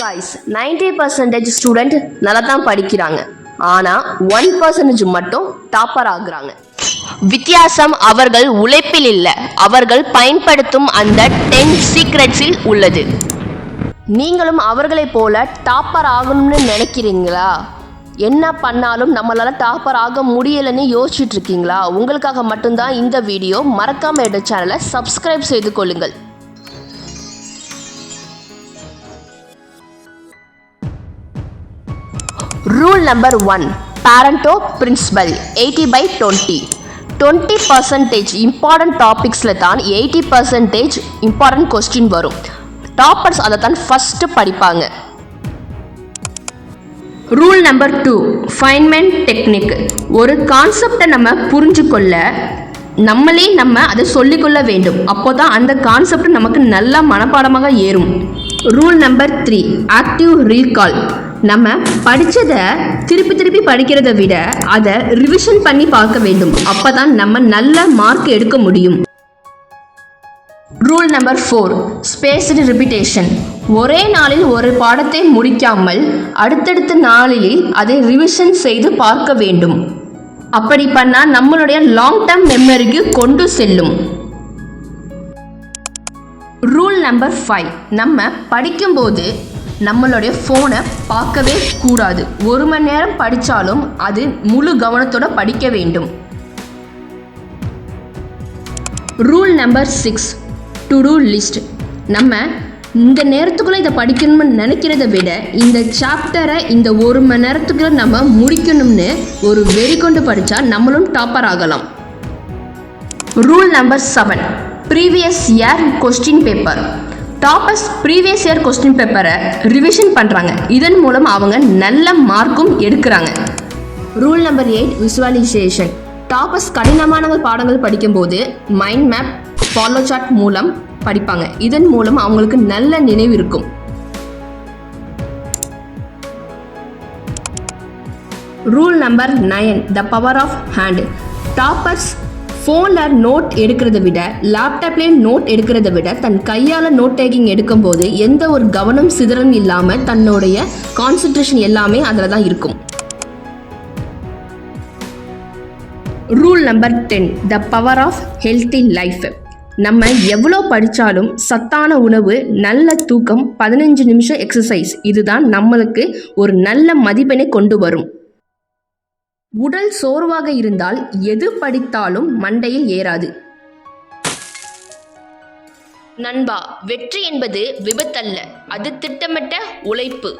guys, 90% student நல்லா தான் படிக்கிறாங்க. ஆனால் 1% மட்டும் டாப்பர் ஆகுறாங்க. வித்தியாசம் அவர்கள் உழைப்பில் இல்லை, அவர்கள் பயன்படுத்தும் அந்த 10 சீக்ரெட்ஸில் உள்ளது. நீங்களும் அவர்களைப் போல டாப்பர் ஆகணும்னு நினைக்கிறீங்களா? என்ன பண்ணாலும் நம்மளால் டாப்பர் ஆக முடியலைன்னு யோசிச்சுட்டு இருக்கீங்களா? உங்களுக்காக மட்டும்தான் இந்த வீடியோ. மறக்காமல் என்னோட சேனலை சப்ஸ்கிரைப் செய்து கொள்ளுங்கள். Rule number 1, Pareto Principle, 80/20. 20% important topicsல தான் 80% important question வரும். டாப்பர்ஸ் அதை தான் ஃபர்ஸ்ட் படிப்பாங்க. Rule number 2, Feynman technique. ஒரு கான்செப்டை நம்ம புரிஞ்சுக்கொள்ள நம்ம அதை சொல்லிக்கொள்ள வேண்டும். அப்போ தான் அந்த கான்செப்ட் நமக்கு நல்லா மனப்பாடமாக ஏறும். Rule number 3, active recall. நம்ம படித்ததை திருப்பி படிக்கிறத விட அதை ரிவிஷன் பண்ணி பார்க்க வேண்டும். அப்போ தான் நம்ம நல்ல மார்க் எடுக்க முடியும். Rule number 4, spaced repetition. ஒரே நாளில் ஒரு பாடத்தை முடிக்காமல் அடுத்தடுத்த நாளில் அதை ரிவிஷன் செய்து பார்க்க வேண்டும். அப்படி பண்ணால் நம்மளுடைய லாங் டேர்ம் மெமரிக்கு கொண்டு செல்லும். ரூல் நம்பர் 5, நம்ம படிக்கும்போது நம்மளுடைய ஃபோனை பார்க்கவே கூடாது. 1 மணி நேரம் படித்தாலும் அது முழு கவனத்தோடு படிக்க வேண்டும். Rule number 6, to do list. நம்ம இந்த நேரத்துக்குள்ளே இதை படிக்கணும்னு நினைக்கிறத விட இந்த சாப்டரை இந்த 1 மணி நேரத்துக்குள்ளே நம்ம முடிக்கணும்னு ஒரு வெறி கொண்டு படித்தா நம்மளும் டாப்பர் ஆகலாம். Rule number 7, previous year question paper. Toppers previous year question பேப்பரை ரிவிஷன் பண்ணுறாங்க. இதன் மூலம் அவங்க நல்ல மார்க்கும் எடுக்கிறாங்க. Rule number 8, visualisation. டாப்பர்ஸ் கடினமான பாடங்கள் படிக்கும்போது மைண்ட் மேப், ஃபாலோ சார்ட் மூலம் படிப்பாங்க. இதன் மூலம் அவங்களுக்கு நல்ல நினைவு இருக்கும். Rule number 9, the power of hand. Toppers ஃபோனில் நோட் எடுக்கிறத விட லேப்டாப்லேயே நோட் எடுக்கிறத விட தன் கையால் நோட் டேக்கிங் எடுக்கும்போது எந்த ஒரு கவனம் சிதறலும் இல்லாமல் தன்னுடைய கான்சன்ட்ரேஷன் எல்லாமே அதில் தான் இருக்கும். Rule number 10, the power of healthy life. நம்ம எவ்வளோ படித்தாலும் சத்தான உணவு, நல்ல தூக்கம், 15 நிமிஷம் எக்ஸசைஸ், இதுதான் நம்மளுக்கு ஒரு நல்ல மதிப்பெண்ணை கொண்டு வரும். உடல் சோர்வாக இருந்தால் எது படித்தாலும் மண்டையில் ஏறாது. நண்பா, வெற்றி என்பது விபத்தல்ல, அது திட்டமிட்ட உழைப்பு.